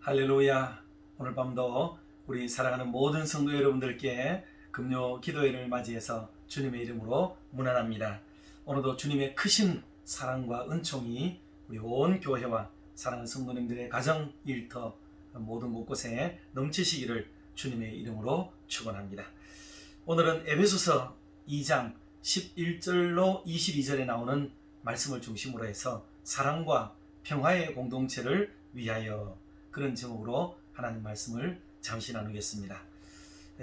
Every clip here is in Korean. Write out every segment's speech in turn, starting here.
할렐루야. 오늘 밤도 우리 사랑하는 모든 성도 여러분들께 금요 기도회를 맞이해서 주님의 이름으로 문안합니다. 오늘도 주님의 크신 사랑과 은총이 우리 온 교회와 사랑하는 성도님들의 가정, 일터 모든 곳곳에 넘치시기를 주님의 이름으로 축원합니다. 오늘은 에베소서 2장 11절로 22절에 나오는 말씀을 중심으로 해서 사랑과 평화의 공동체를 위하여, 그런 제목으로 하나님 말씀을 잠시 나누겠습니다.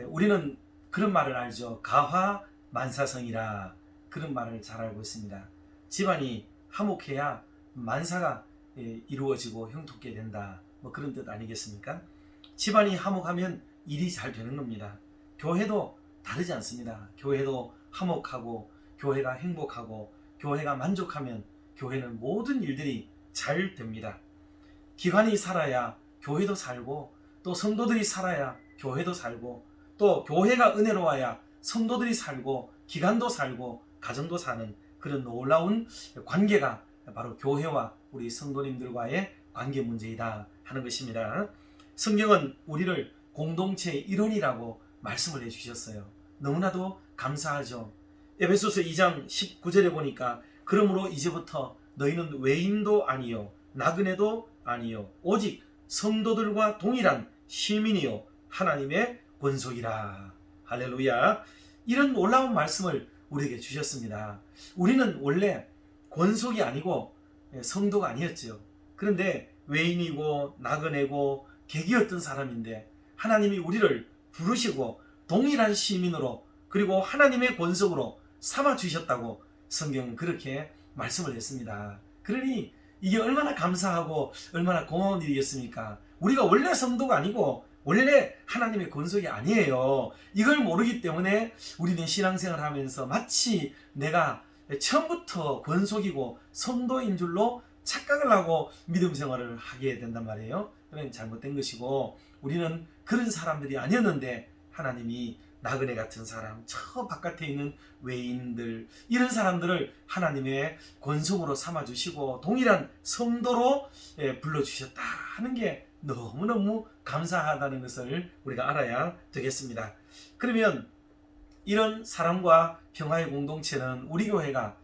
우리는 그런 말을 알죠. 가화만사성이라, 그런 말을 잘 알고 있습니다. 집안이 화목해야 만사가 이루어지고 형통케 된다, 그런 뜻 아니겠습니까? 집안이 화목하면 일이 잘 되는 겁니다. 교회도 다르지 않습니다. 교회도 화목하고 교회가 행복하고 교회가 만족하면 교회는 모든 일들이 잘 됩니다. 기관이 살아야 교회도 살고, 또 성도들이 살아야 교회도 살고, 또 교회가 은혜로워야 성도들이 살고 기관도 살고 가정도 사는 그런 놀라운 관계가 바로 교회와 우리 성도님들과의 관계 문제이다 하는 것입니다. 성경은 우리를 공동체의 일원이라고 말씀을 해주셨어요. 너무나도 감사하죠. 에베소서 2장 19절에 보니까 그러므로 이제부터 너희는 외인도 아니요 나그네도 아니요 오직 성도들과 동일한 시민이요 하나님의 권속이라. 할렐루야. 이런 놀라운 말씀을 우리에게 주셨습니다. 우리는 원래 권속이 아니고 성도가 아니었죠. 그런데 외인이고 나그네고 객이었던 사람인데 하나님이 우리를 부르시고 동일한 시민으로, 그리고 하나님의 권속으로 삼아주셨다고 성경은 그렇게 말씀을 했습니다. 그러니 이게 얼마나 감사하고 얼마나 고마운 일이겠습니까? 우리가 원래 성도가 아니고 원래 하나님의 권속이 아니에요. 이걸 모르기 때문에 우리는 신앙생활을 하면서 마치 내가 처음부터 권속이고 성도인 줄로 착각을 하고 믿음 생활을 하게 된단 말이에요. 그건 잘못된 것이고, 우리는 그런 사람들이 아니었는데 하나님이 나그네 같은 사람, 저 바깥에 있는 외인들, 이런 사람들을 하나님의 권속으로 삼아주시고 동일한 성도로 불러주셨다 하는 게 너무너무 감사하다는 것을 우리가 알아야 되겠습니다. 그러면 이런 사랑과 평화의 공동체는 우리 교회가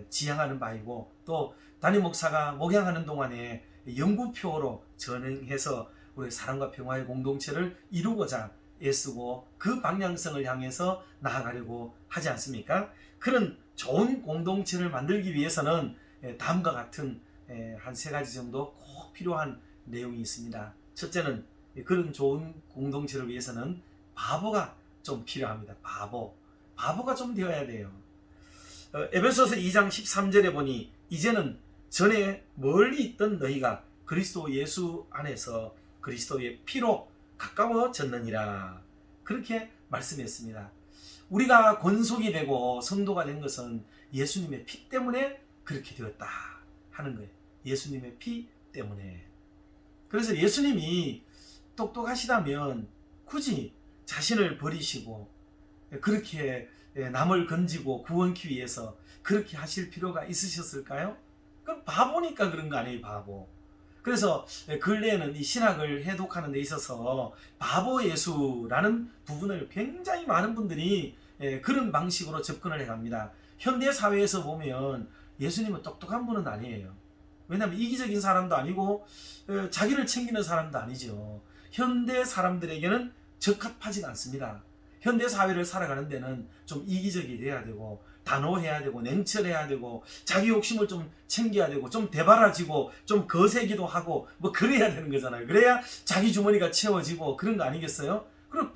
지향하는 바이고, 또 담임 목사가 목양하는 동안에 연구표로 전행해서 우리 사랑과 평화의 공동체를 이루고자 애쓰고 그 방향성을 향해서 나아가려고 하지 않습니까? 그런 좋은 공동체를 만들기 위해서는 다음과 같은 한 3가지 정도 꼭 필요한 내용이 있습니다. 첫째는 그런 좋은 공동체를 위해서는 바보가 좀 필요합니다. 바보가 좀 되어야 돼요. 에베소서 2장 13절에 보니 이제는 전에 멀리 있던 너희가 그리스도 예수 안에서 그리스도의 피로 가까워졌느니라, 그렇게 말씀했습니다. 우리가 권속이 되고 성도가 된 것은 예수님의 피 때문에 그렇게 되었다 하는 거예요. 예수님의 피 때문에. 그래서 예수님이 똑똑하시다면 굳이 자신을 버리시고 그렇게 남을 건지고 구원기 위해서 그렇게 하실 필요가 있으셨을까요? 그럼 바보니까 그런 거 아니에요, 바보. 그래서 근래에는 이 신학을 해독하는 데 있어서 바보 예수라는 부분을 굉장히 많은 분들이 그런 방식으로 접근을 해갑니다. 현대 사회에서 보면 예수님은 똑똑한 분은 아니에요. 왜냐하면 이기적인 사람도 아니고 자기를 챙기는 사람도 아니죠. 현대 사람들에게는 적합하지가 않습니다. 현대 사회를 살아가는 데는 좀 이기적이 돼야 되고 단호해야 되고 냉철해야 되고 자기 욕심을 좀 챙겨야 되고 좀 대바라지고 좀 거세기도 하고 그래야 되는 거잖아요. 그래야 자기 주머니가 채워지고 그런 거 아니겠어요? 그리고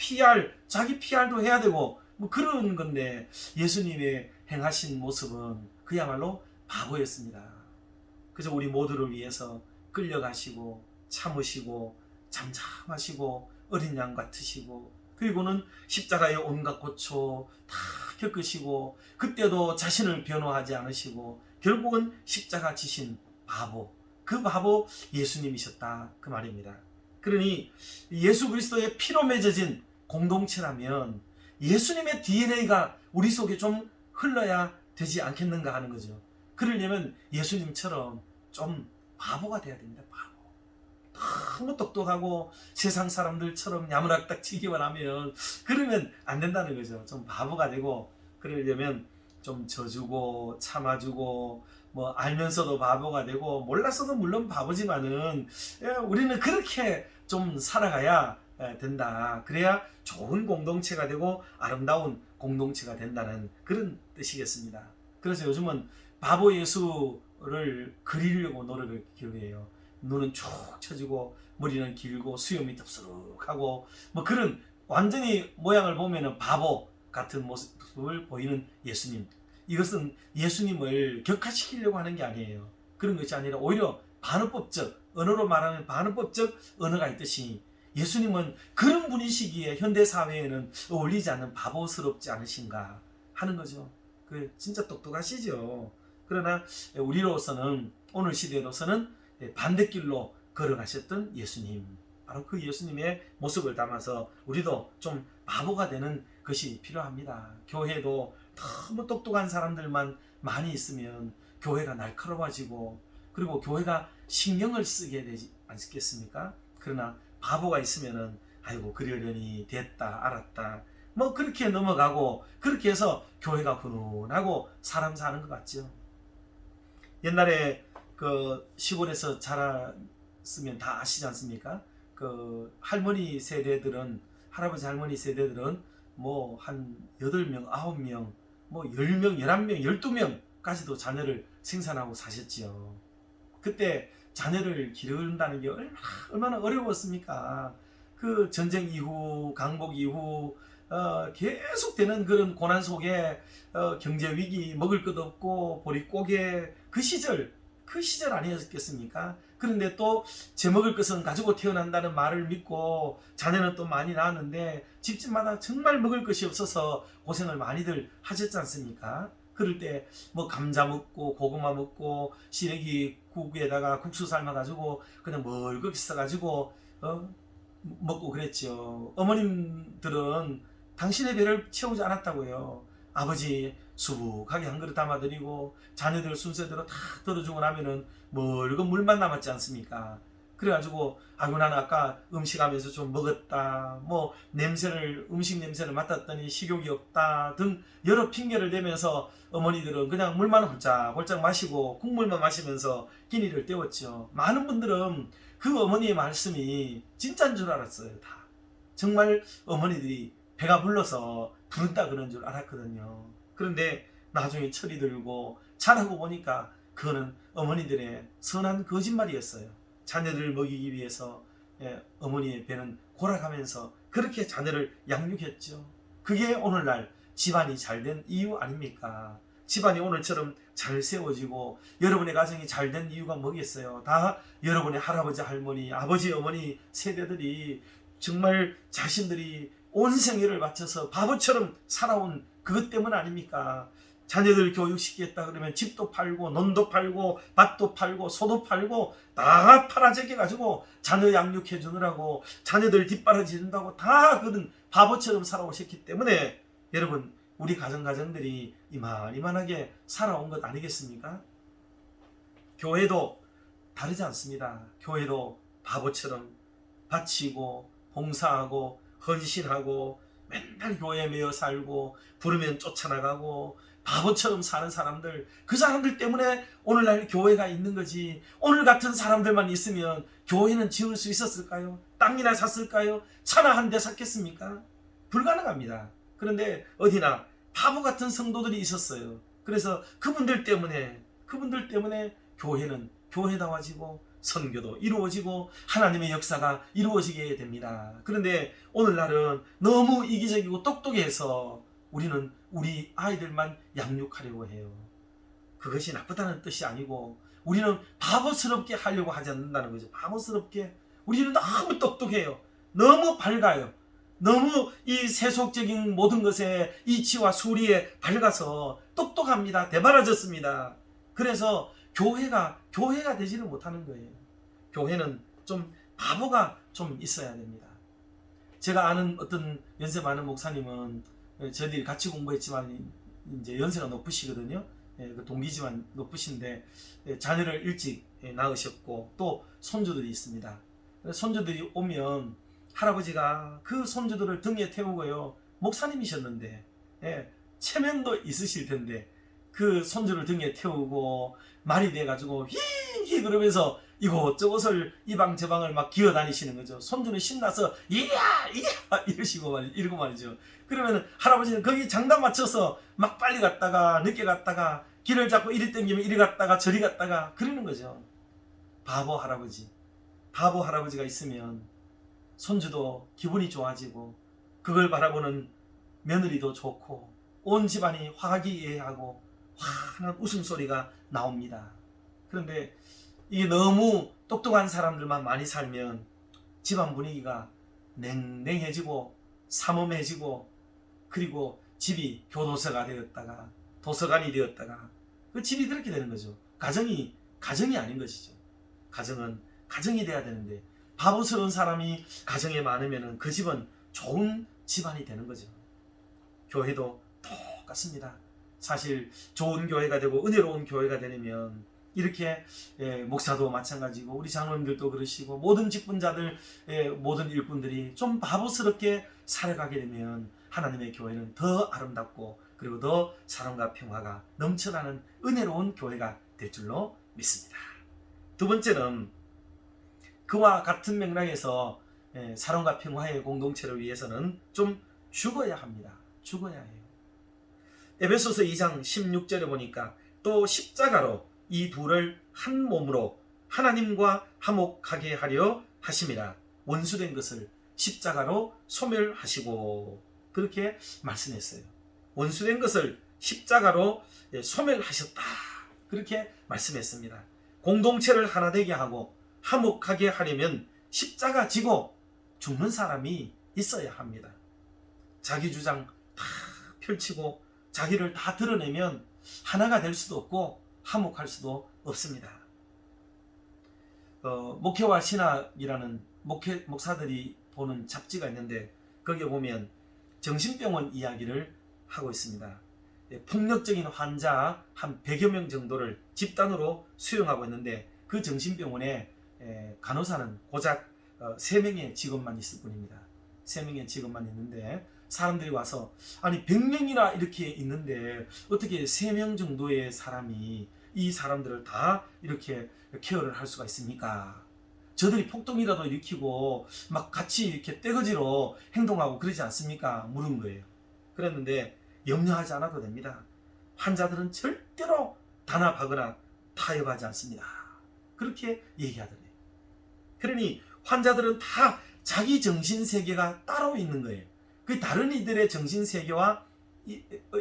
자기 PR도 해야 되고 그런 건데 예수님의 행하신 모습은 그야말로 바보였습니다. 그래서 우리 모두를 위해서 끌려가시고 참으시고 잠잠하시고 어린 양 같으시고, 그리고는 십자가의 온갖 고초 다 겪으시고 그때도 자신을 변호하지 않으시고 결국은 십자가 지신 바보, 그 바보 예수님이셨다 그 말입니다. 그러니 예수 그리스도의 피로 맺어진 공동체라면 예수님의 DNA가 우리 속에 좀 흘러야 되지 않겠는가 하는 거죠. 그러려면 예수님처럼 좀 바보가 돼야 됩니다. 바보. 너무 똑똑하고 세상 사람들처럼 야무락딱지기만 하면 그러면 안 된다는 거죠. 좀 바보가 되고 그러려면 좀 져주고 참아주고 뭐 알면서도 바보가 되고 몰랐어도 물론 바보지만은 우리는 그렇게 좀 살아가야 된다. 그래야 좋은 공동체가 되고 아름다운 공동체가 된다는 그런 뜻이겠습니다. 그래서 요즘은 바보 예수를 그리려고 노력을 기울여요. 눈은 쭉 쳐지고 머리는 길고 수염이 덥수룩하고 뭐 그런 완전히 모양을 보면은 바보 같은 모습을 보이는 예수님. 이것은 예수님을 격화시키려고 하는 게 아니에요. 그런 것이 아니라 오히려 반어법적, 언어로 말하면 반어법적 언어가 있듯이 예수님은 그런 분이시기에 현대사회에는 어울리지 않는 바보스럽지 않으신가 하는 거죠. 그 진짜 똑똑하시죠. 그러나 우리로서는 오늘 시대로서는 반대길로 걸어가셨던 예수님, 바로 그 예수님의 모습을 담아서 우리도 좀 바보가 되는 것이 필요합니다. 교회도 너무 똑똑한 사람들만 많이 있으면 교회가 날카로워지고 그리고 교회가 신경을 쓰게 되지 않겠습니까? 그러나 바보가 있으면은 아이고 그러려니 됐다 알았다 뭐 그렇게 넘어가고 그렇게 해서 교회가 훈훈하고 사람 사는 것 같죠. 옛날에 그 시골에서 자랐으면 다 아시지 않습니까? 그 할머니 세대들은 할아버지 할머니 세대들은 뭐 한 8명, 9명, 뭐 10명, 11명, 12명까지도 자녀를 생산하고 사셨지요. 그때 자녀를 기른다는 게 얼마나 어려웠습니까? 그 전쟁 이후, 강복 이후 계속되는 그런 고난 속에 경제 위기, 먹을 것 없고 보릿고개 그 시절 아니었겠습니까? 그런데 또 제 먹을 것은 가지고 태어난다는 말을 믿고 자녀는 또 많이 낳았는데 집집마다 정말 먹을 것이 없어서 고생을 많이들 하셨지 않습니까? 그럴 때 뭐 감자 먹고 고구마 먹고 시래기 국에다가 국수 삶아가지고 그냥 멀겋게 써가지고 먹고 그랬죠. 어머님들은 당신의 배를 채우지 않았다고요. 아버지 수북하게 한 그릇 담아드리고 자녀들 순서대로 다 들어주고 나면은 멀건 물만 남았지 않습니까? 그래가지고 아이고 나는 아까 음식하면서 좀 먹었다 뭐 음식 냄새를 맡았더니 식욕이 없다 등 여러 핑계를 대면서 어머니들은 그냥 물만 홀짝홀짝 마시고 국물만 마시면서 끼니를 때웠죠. 많은 분들은 그 어머니의 말씀이 진짜인 줄 알았어요. 다 정말 어머니들이 배가 불러서 부른다 그런 줄 알았거든요. 그런데 나중에 철이 들고 자라고 보니까 그거는 어머니들의 선한 거짓말이었어요. 자녀들을 먹이기 위해서 어머니의 배는 골아가면서 그렇게 자녀를 양육했죠. 그게 오늘날 집안이 잘된 이유 아닙니까? 집안이 오늘처럼 잘 세워지고 여러분의 가정이 잘된 이유가 뭐겠어요? 다 여러분의 할아버지 할머니 아버지 어머니 세대들이 정말 자신들이 온 생애를 바쳐서 바보처럼 살아온 그것 때문 아닙니까? 자녀들 교육시키겠다 그러면 집도 팔고 논도 팔고 밭도 팔고 소도 팔고 다 팔아제껴 가지고 자녀 양육해 주느라고 자녀들 뒷바라지 준다고 다 그런 바보처럼 살아오셨기 때문에 여러분 우리 가정들이 이만하게 살아온 것 아니겠습니까? 교회도 다르지 않습니다. 교회도 바보처럼 바치고 봉사하고 헌신하고 맨날 교회에 매여 살고 부르면 쫓아나가고 바보처럼 사는 사람들, 그 사람들 때문에 오늘날 교회가 있는 거지. 오늘 같은 사람들만 있으면 교회는 지을 수 있었을까요? 땅이나 샀을까요? 차나 한 대 샀겠습니까? 불가능합니다. 그런데 어디나 바보 같은 성도들이 있었어요. 그래서 그분들 때문에 교회는 교회다워지고 선교도 이루어지고 하나님의 역사가 이루어지게 됩니다. 그런데 오늘날은 너무 이기적이고 똑똑해서 우리는 우리 아이들만 양육하려고 해요. 그것이 나쁘다는 뜻이 아니고 우리는 바보스럽게 하려고 하지 않는다는 거죠. 바보스럽게. 우리는 너무 똑똑해요. 너무 밝아요. 너무 이 세속적인 모든 것에 이치와 수리에 밝아서 똑똑합니다. 대바라졌습니다. 그래서 교회가 되지를 못하는 거예요. 교회는 좀 바보가 좀 있어야 됩니다. 제가 아는 어떤 연세 많은 목사님은 저희들이 같이 공부했지만 이제 연세가 높으시거든요. 그 동기지만 높으신데 자녀를 일찍 낳으셨고 또 손주들이 있습니다. 손주들이 오면 할아버지가 그 손주들을 등에 태우고요. 목사님이셨는데 체면도 있으실 텐데 그 손주를 등에 태우고 말이 돼가지고 히히 그러면서 이곳저곳을 이방 저방을 막 기어다니시는 거죠. 손주는 신나서 이야 이야 이러고 말이죠. 그러면 할아버지는 거기 장단 맞춰서 막 빨리 갔다가 늦게 갔다가 길을 잡고 이리 땡기면 이리 갔다가 저리 갔다가 그러는 거죠. 바보 할아버지가 있으면 손주도 기분이 좋아지고 그걸 바라보는 며느리도 좋고 온 집안이 화기애애하고 환한 웃음소리가 나옵니다. 그런데 이게 너무 똑똑한 사람들만 많이 살면 집안 분위기가 냉랭해지고 삼엄해지고 그리고 집이 교도소가 되었다가 도서관이 되었다가 그 집이 그렇게 되는 거죠. 가정이 아닌 것이죠. 가정은 가정이 돼야 되는데 바보스러운 사람이 가정에 많으면 그 집은 좋은 집안이 되는 거죠. 교회도 똑같습니다. 사실 좋은 교회가 되고 은혜로운 교회가 되려면 이렇게 목사도 마찬가지고 우리 장로님들도 그러시고 모든 직분자들 모든 일꾼들이 좀 바보스럽게 살아가게 되면 하나님의 교회는 더 아름답고 그리고 더 사랑과 평화가 넘쳐나는 은혜로운 교회가 될 줄로 믿습니다. 두 번째는 그와 같은 맥락에서 사랑과 평화의 공동체를 위해서는 좀 죽어야 합니다. 죽어야 해요. 에베소서 2장 16절에 보니까 또 십자가로 이 둘을 한 몸으로 하나님과 화목하게 하려 하심이라. 원수된 것을 십자가로 소멸하시고 그렇게 말씀했어요. 원수된 것을 십자가로 소멸하셨다 그렇게 말씀했습니다. 공동체를 하나 되게 하고 화목하게 하려면 십자가 지고 죽는 사람이 있어야 합니다. 자기 주장 다 펼치고 자기를 다 드러내면 하나가 될 수도 없고 화목할 수도 없습니다. 목회와 신학이라는 목사들이 보는 잡지가 있는데 거기에 보면 정신병원 이야기를 하고 있습니다. 폭력적인 환자 한 100여 명 정도를 집단으로 수용하고 있는데 그 정신병원에 간호사는 고작 3명의 직원만 있을 뿐입니다. 3명의 직원만 있는데 사람들이 와서 아니 100명이나 이렇게 있는데 어떻게 3명 정도의 사람이 이 사람들을 다 이렇게 케어를 할 수가 있습니까? 저들이 폭동이라도 일으키고 막 같이 이렇게 떼거지로 행동하고 그러지 않습니까? 물은 거예요. 그랬는데 염려하지 않아도 됩니다. 환자들은 절대로 단합하거나 타협하지 않습니다. 그렇게 얘기하더래요. 그러니 환자들은 다 자기 정신세계가 따로 있는 거예요. 그 다른 이들의 정신세계와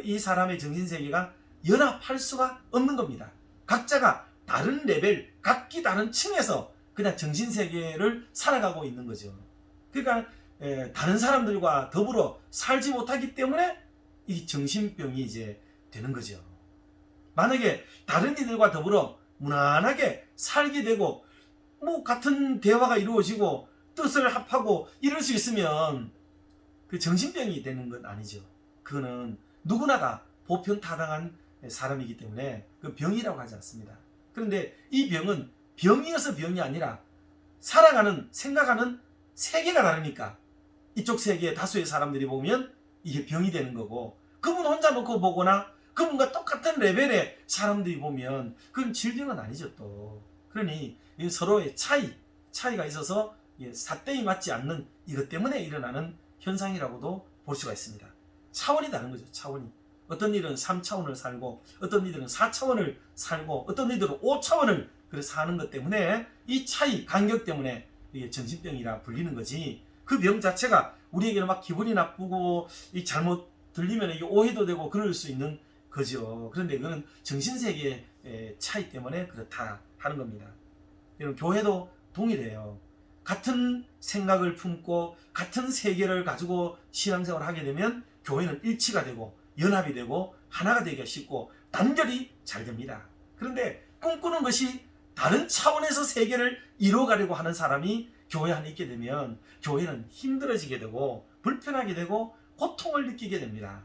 이 사람의 정신세계가 연합할 수가 없는 겁니다. 각자가 다른 레벨, 각기 다른 층에서 그냥 정신세계를 살아가고 있는 거죠. 그러니까 다른 사람들과 더불어 살지 못하기 때문에 이 정신병이 이제 되는 거죠. 만약에 다른 이들과 더불어 무난하게 살게 되고 뭐 같은 대화가 이루어지고 뜻을 합하고 이럴 수 있으면 그 정신병이 되는 건 아니죠. 그거는 누구나 다 보편타당한 사람이기 때문에 그 병이라고 하지 않습니다. 그런데 이 병은 병이어서 병이 아니라 살아가는 생각하는 세계가 다르니까 이쪽 세계의 다수의 사람들이 보면 이게 병이 되는 거고 그분 혼자 놓고 보거나 그분과 똑같은 레벨의 사람들이 보면 그건 질병은 아니죠 또. 그러니 서로의 차이가 있어서 삿대이 맞지 않는 이것 때문에 일어나는 현상이라고도 볼 수가 있습니다. 차원이 다른 거죠. 차원이. 어떤 일은 3차원을 살고 어떤 이들은 4차원을 살고 어떤 이들은 5차원을 사는 것 때문에 이 차이, 간격 때문에 이게 정신병이라 불리는 거지 그 병 자체가 우리에게는 막 기분이 나쁘고 이 잘못 들리면 이게 오해도 되고 그럴 수 있는 거죠. 그런데 그건 정신세계의 차이 때문에 그렇다 하는 겁니다. 여러분 교회도 동일해요. 같은 생각을 품고 같은 세계를 가지고 신앙생활을 하게 되면 교회는 일치가 되고 연합이 되고 하나가 되기가 쉽고 단결이 잘 됩니다. 그런데 꿈꾸는 것이 다른 차원에서 세계를 이루어가려고 하는 사람이 교회 안에 있게 되면 교회는 힘들어지게 되고 불편하게 되고 고통을 느끼게 됩니다.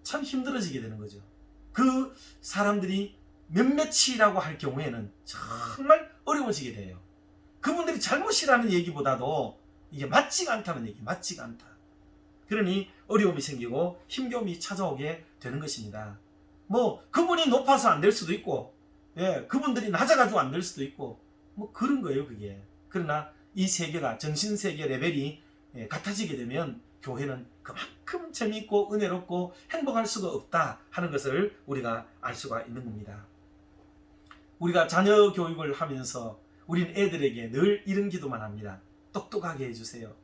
참 힘들어지게 되는 거죠. 그 사람들이 몇몇이라고 할 경우에는 정말 어려워지게 돼요. 그분들이 그것들이 잘못이라는 얘기보다도 이게 맞지가 않다는 얘기, 맞지가 않다. 그러니 어려움이 생기고 힘겨움이 찾아오게 되는 것입니다. 뭐 그분이 높아서 안 될 수도 있고, 예, 그분들이 낮아가지고 안 될 수도 있고, 뭐 그런 거예요, 그게. 그러나 이 세계가, 정신세계 레벨이 같아지게 되면 교회는 그만큼 재미있고 은혜롭고 행복할 수가 없다 하는 것을 우리가 알 수가 있는 겁니다. 우리가 자녀 교육을 하면서 우린 애들에게 늘 이런 기도만 합니다. 똑똑하게 해주세요.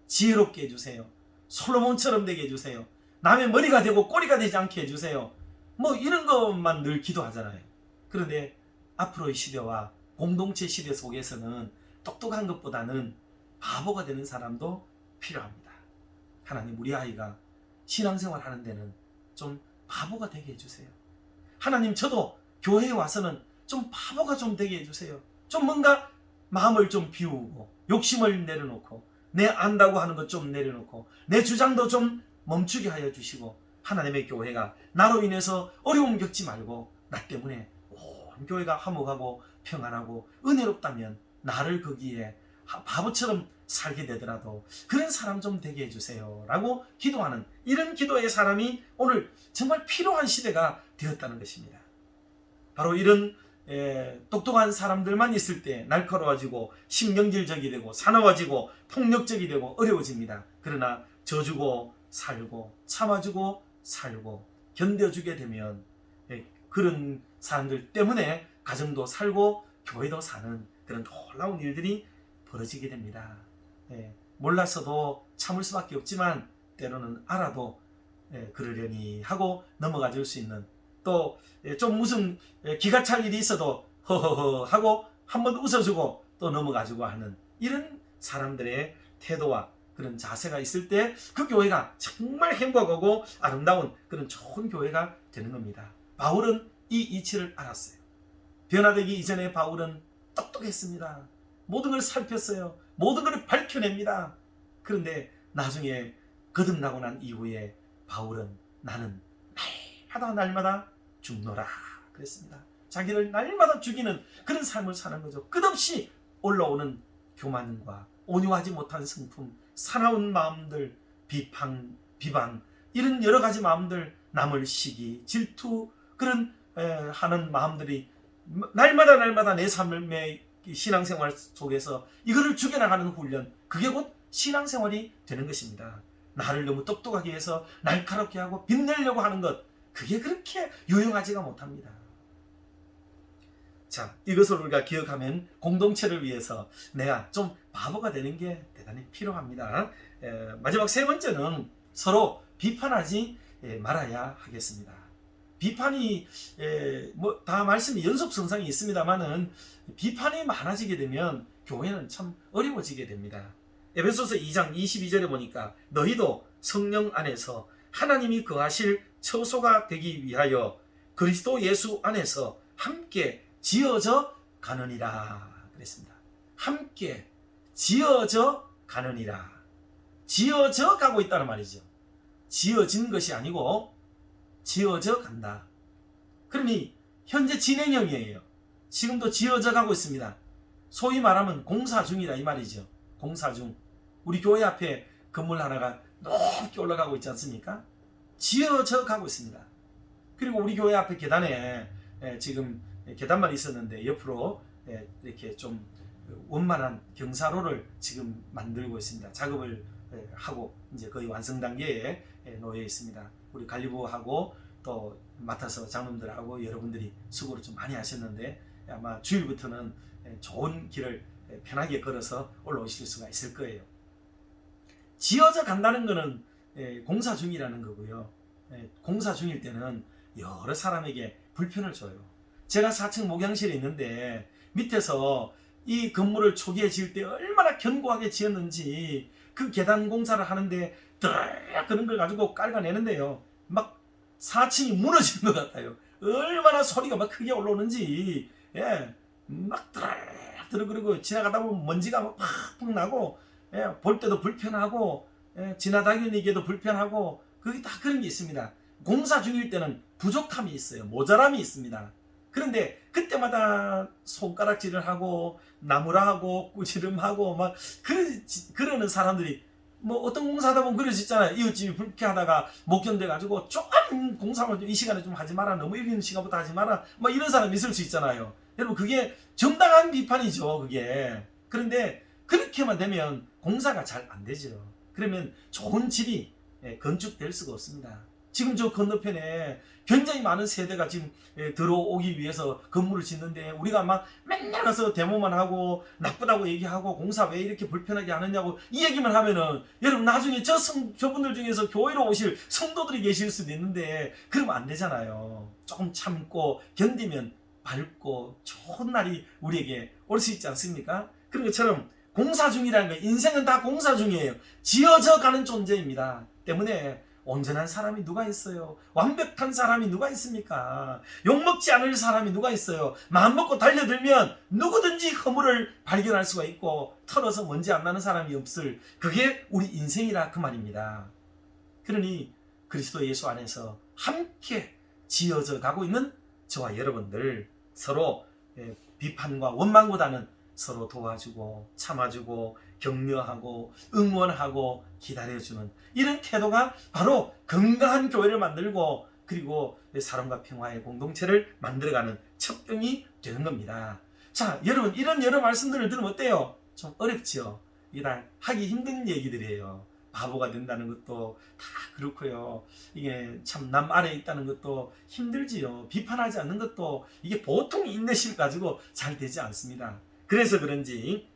지혜롭게 해주세요. 솔로몬처럼 되게 해주세요. 남의 머리가 되고 꼬리가 되지 않게 해주세요. 뭐 이런 것만 늘 기도하잖아요. 그런데 앞으로의 시대와 공동체 시대 속에서는 똑똑한 것보다는 바보가 되는 사람도 필요합니다. 하나님, 우리 아이가 신앙생활 하는 데는 좀 바보가 되게 해주세요. 하나님, 저도 교회에 와서는 좀 바보가 좀 되게 해주세요. 좀 뭔가 마음을 좀 비우고 욕심을 내려놓고 내 안다고 하는 것 좀 내려놓고 내 주장도 좀 멈추게 하여 주시고, 하나님의 교회가 나로 인해서 어려움 겪지 말고 나 때문에 온 교회가 화목하고 평안하고 은혜롭다면 나를 거기에 바보처럼 살게 되더라도 그런 사람 좀 되게 해주세요 라고 기도하는, 이런 기도의 사람이 오늘 정말 필요한 시대가 되었다는 것입니다. 바로 이런 똑똑한 사람들만 있을 때 날카로워지고 신경질적이 되고 사나워지고 폭력적이 되고 어려워집니다. 그러나 져주고 살고 참아주고 살고 견뎌주게 되면 그런 사람들 때문에 가정도 살고 교회도 사는 그런 놀라운 일들이 벌어지게 됩니다. 몰라서도 참을 수밖에 없지만 때로는 알아도 그러려니 하고 넘어가 줄 수 있는, 또 좀 무슨 기가 찰 일이 있어도 허허허 하고 한번 웃어주고 또 넘어가주고 하는 이런 사람들의 태도와 그런 자세가 있을 때 그 교회가 정말 행복하고 아름다운 그런 좋은 교회가 되는 겁니다. 바울은 이 이치를 알았어요. 변화되기 이전에 바울은 똑똑했습니다. 모든 걸 살폈어요. 모든 걸 밝혀냅니다. 그런데 나중에 거듭나고 난 이후에 바울은 나는 날마다 죽노라 그랬습니다. 자기를 날마다 죽이는 그런 삶을 사는 거죠. 끝없이 올라오는 교만과 온유하지 못한 성품, 사나운 마음들, 비방, 이런 여러 가지 마음들, 남을 시기, 질투, 그런 하는 마음들이 날마다 내 삶의 신앙생활 속에서 이거를 죽여나가는 훈련, 그게 곧 신앙생활이 되는 것입니다. 나를 너무 똑똑하게 해서 날카롭게 하고 빛내려고 하는 것, 그게 그렇게 유용하지가 못합니다. 자, 이것을 우리가 기억하면 공동체를 위해서 내가 좀 바보가 되는 게 대단히 필요합니다. 마지막 세 번째는 서로 비판하지 말아야 하겠습니다. 비판이 뭐 다 말씀이 연속성상이 있습니다만은 비판이 많아지게 되면 교회는 참 어려워지게 됩니다. 에베소서 2장 22절에 보니까 너희도 성령 안에서 하나님이 거하실 처소가 되기 위하여 그리스도 예수 안에서 함께 지어져 가느니라 그랬습니다. 함께 지어져 가느니라. 지어져 가고 있다는 말이죠. 지어진 것이 아니고 지어져 간다. 그러니 현재 진행형이에요. 지금도 지어져 가고 있습니다. 소위 말하면 공사 중이다 이 말이죠. 공사 중. 우리 교회 앞에 건물 하나가 높게 올라가고 있지 않습니까? 지어져 가고 있습니다. 그리고 우리 교회 앞에 계단에 지금 계단만 있었는데 옆으로 이렇게 좀 원만한 경사로를 지금 만들고 있습니다. 작업을 하고 이제 거의 완성 단계에 놓여 있습니다. 우리 관리부하고 또 맡아서 장로님들하고 여러분들이 수고를 좀 많이 하셨는데 아마 주일부터는 좋은 길을 편하게 걸어서 올라오실 수가 있을 거예요. 지어져 간다는 것은 공사 중이라는 거고요. 공사 중일 때는 여러 사람에게 불편을 줘요. 제가 4층 목양실에 있는데 밑에서 이 건물을 초기에 지을 때 얼마나 견고하게 지었는지 그 계단 공사를 하는데 드르륵 그런 걸 가지고 깔아내는데요. 막 4층이 무너지는 것 같아요. 얼마나 소리가 막 크게 올라오는지, 막 드르륵 그러고 지나가다 보면 먼지가 막 팍팍 나고, 볼 때도 불편하고, 지나다니기에도 불편하고, 그게 다 그런 게 있습니다. 공사 중일 때는 부족함이 있어요. 모자람이 있습니다. 그런데 그때마다 손가락질을 하고 나무라하고 꾸지름하고 막 그러는 사람들이 뭐 어떤 공사하다 보면 그럴 수 있잖아요. 이웃집이 불쾌하다가 못 견뎌가지고 조금 공사만 이 시간에 좀 하지 마라, 너무 이런 시간부터 하지 마라, 뭐 이런 사람이 있을 수 있잖아요. 여러분 그게 정당한 비판이죠 그게. 그런데 그렇게만 되면 공사가 잘 안 되죠. 그러면 좋은 집이 건축될 수가 없습니다. 지금 저 건너편에 굉장히 많은 세대가 지금 들어오기 위해서 건물을 짓는데 우리가 막 맨날 가서 데모만 하고 나쁘다고 얘기하고 공사 왜 이렇게 불편하게 하느냐고 이 얘기만 하면은 여러분 나중에 저분들 중에서 교회로 오실 성도들이 계실 수도 있는데 그러면 안 되잖아요. 조금 참고 견디면 밝고 좋은 날이 우리에게 올 수 있지 않습니까? 그런 것처럼 공사 중이라는 거예요. 인생은 다 공사 중이에요. 지어져 가는 존재입니다. 때문에 온전한 사람이 누가 있어요? 완벽한 사람이 누가 있습니까? 욕먹지 않을 사람이 누가 있어요? 마음먹고 달려들면 누구든지 허물을 발견할 수가 있고 털어서 먼지 안 나는 사람이 없을, 그게 우리 인생이라 그 말입니다. 그러니 그리스도 예수 안에서 함께 지어져 가고 있는 저와 여러분들, 서로 비판과 원망보다는 서로 도와주고 참아주고 격려하고 응원하고 기다려주는 이런 태도가 바로 건강한 교회를 만들고 그리고 사랑과 평화의 공동체를 만들어가는 첩병이 되는 겁니다. 자, 여러분 이런 여러 말씀들을 들으면 어때요? 좀 어렵죠? 이게 다 하기 힘든 얘기들이에요. 바보가 된다는 것도 다 그렇고요. 이게 참 남 아래에 있다는 것도 힘들지요. 비판하지 않는 것도 이게 보통 인내심 가지고 잘 되지 않습니다. 그래서 그런지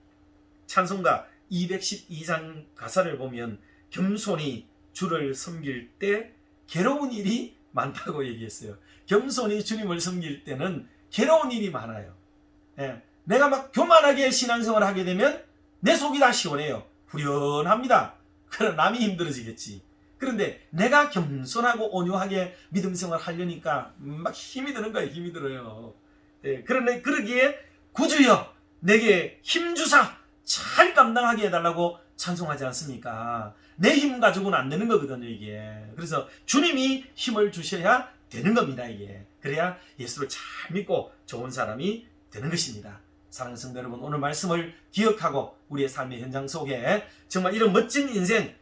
찬송가 212장 가사를 보면 겸손히 주를 섬길 때 괴로운 일이 많다고 얘기했어요. 겸손히 주님을 섬길 때는 괴로운 일이 많아요. 내가 막 교만하게 신앙생활을 하게 되면 내 속이 다 시원해요. 후련합니다. 그럼 남이 힘들어지겠지. 그런데 내가 겸손하고 온유하게 믿음생활을 하려니까 막 힘이 드는 거예요. 힘이 들어요. 그런데 그러기에 구주여 내게 힘주사 잘 감당하게 해달라고 찬송하지 않습니까? 내 힘 가지고는 안 되는 거거든요 이게. 그래서 주님이 힘을 주셔야 되는 겁니다 이게. 그래야 예수를 잘 믿고 좋은 사람이 되는 것입니다. 사랑하는 성도 여러분, 오늘 말씀을 기억하고 우리의 삶의 현장 속에 정말 이런 멋진 인생,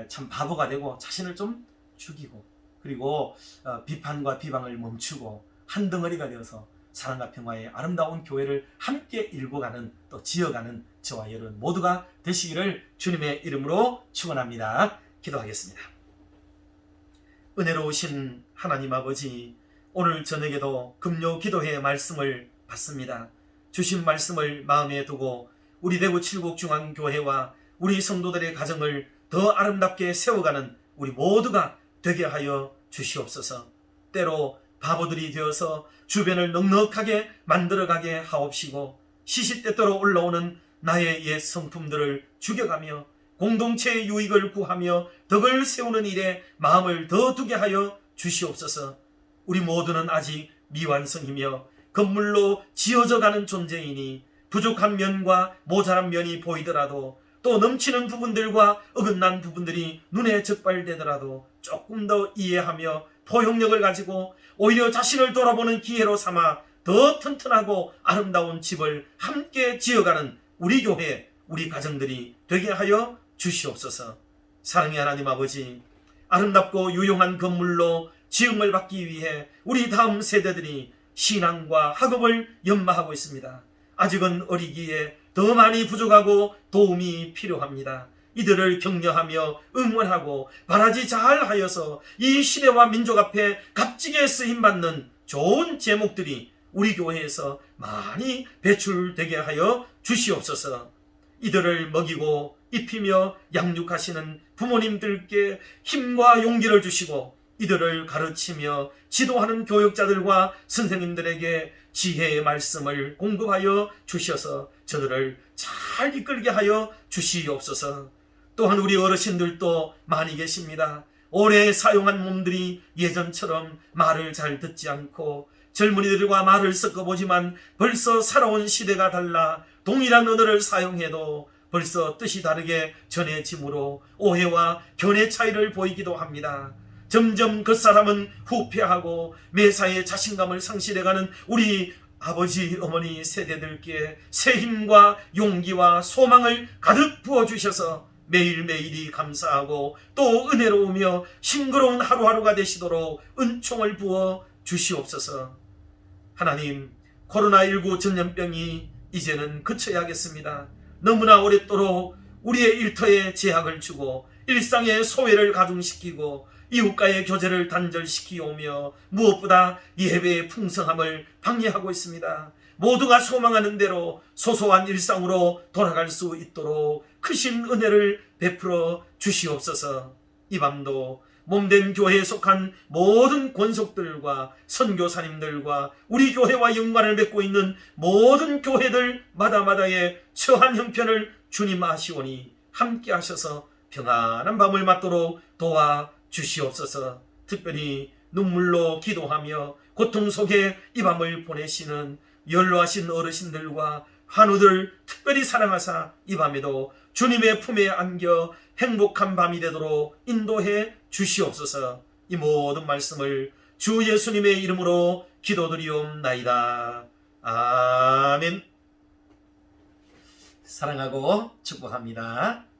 참 바보가 되고 자신을 좀 죽이고 그리고 비판과 비방을 멈추고 한 덩어리가 되어서 사랑과 평화의 아름다운 교회를 함께 일궈가는, 또 지어가는 저와 여러분 모두가 되시기를 주님의 이름으로 축원합니다. 기도하겠습니다. 은혜로우신 하나님 아버지, 오늘 저녁에도 금요 기도회의 말씀을 받습니다. 주신 말씀을 마음에 두고 우리 대구 칠곡중앙교회와 우리 성도들의 가정을 더 아름답게 세워가는 우리 모두가 되게 하여 주시옵소서. 때로 바보들이 되어서 주변을 넉넉하게 만들어가게 하옵시고 시시때때로 올라오는 나의 옛 성품들을 죽여가며 공동체의 유익을 구하며 덕을 세우는 일에 마음을 더 두게 하여 주시옵소서. 우리 모두는 아직 미완성이며 건물로 지어져가는 존재이니 부족한 면과 모자란 면이 보이더라도 또 넘치는 부분들과 어긋난 부분들이 눈에 적발되더라도 조금 더 이해하며 포용력을 가지고 오히려 자신을 돌아보는 기회로 삼아 더 튼튼하고 아름다운 집을 함께 지어가는 우리 교회, 우리 가정들이 되게 하여 주시옵소서. 사랑의 하나님 아버지, 아름답고 유용한 건물로 지음을 받기 위해 우리 다음 세대들이 신앙과 학업을 연마하고 있습니다. 아직은 어리기에 더 많이 부족하고 도움이 필요합니다. 이들을 격려하며 응원하고 바라지 잘하여서 이 시대와 민족 앞에 값지게 쓰임받는 좋은 제목들이 우리 교회에서 많이 배출되게 하여 주시옵소서. 이들을 먹이고 입히며 양육하시는 부모님들께 힘과 용기를 주시고 이들을 가르치며 지도하는 교육자들과 선생님들에게 지혜의 말씀을 공급하여 주셔서 저들을 잘 이끌게 하여 주시옵소서. 또한 우리 어르신들도 많이 계십니다. 오래 사용한 몸들이 예전처럼 말을 잘 듣지 않고 젊은이들과 말을 섞어보지만 벌써 살아온 시대가 달라 동일한 언어를 사용해도 벌써 뜻이 다르게 전해지므로 오해와 견해 차이를 보이기도 합니다. 점점 그 사람은 후퇴하고 매사에 자신감을 상실해가는 우리 아버지 어머니 세대들께 새 힘과 용기와 소망을 가득 부어주셔서 매일매일이 감사하고 또 은혜로우며 싱그러운 하루하루가 되시도록 은총을 부어 주시옵소서. 하나님, 코로나19 전염병이 이제는 그쳐야겠습니다. 너무나 오랫도록 우리의 일터에 제약을 주고 일상의 소외를 가중시키고 이웃과의 교제를 단절시키오며 무엇보다 예배의 풍성함을 방해하고 있습니다. 모두가 소망하는 대로 소소한 일상으로 돌아갈 수 있도록 크신 은혜를 베풀어 주시옵소서. 이 밤도 몸된 교회에 속한 모든 권속들과 선교사님들과 우리 교회와 연관을 맺고 있는 모든 교회들 마다마다의 처한 형편을 주님 아시오니 함께 하셔서 평안한 밤을 맞도록 도와 주시옵소서. 특별히 눈물로 기도하며 고통 속에 이 밤을 보내시는 연로하신 어르신들과 환우들 특별히 사랑하사 이 밤에도 주님의 품에 안겨 행복한 밤이 되도록 인도해 주시옵소서. 이 모든 말씀을 주 예수님의 이름으로 기도드리옵나이다. 아멘. 사랑하고 축복합니다.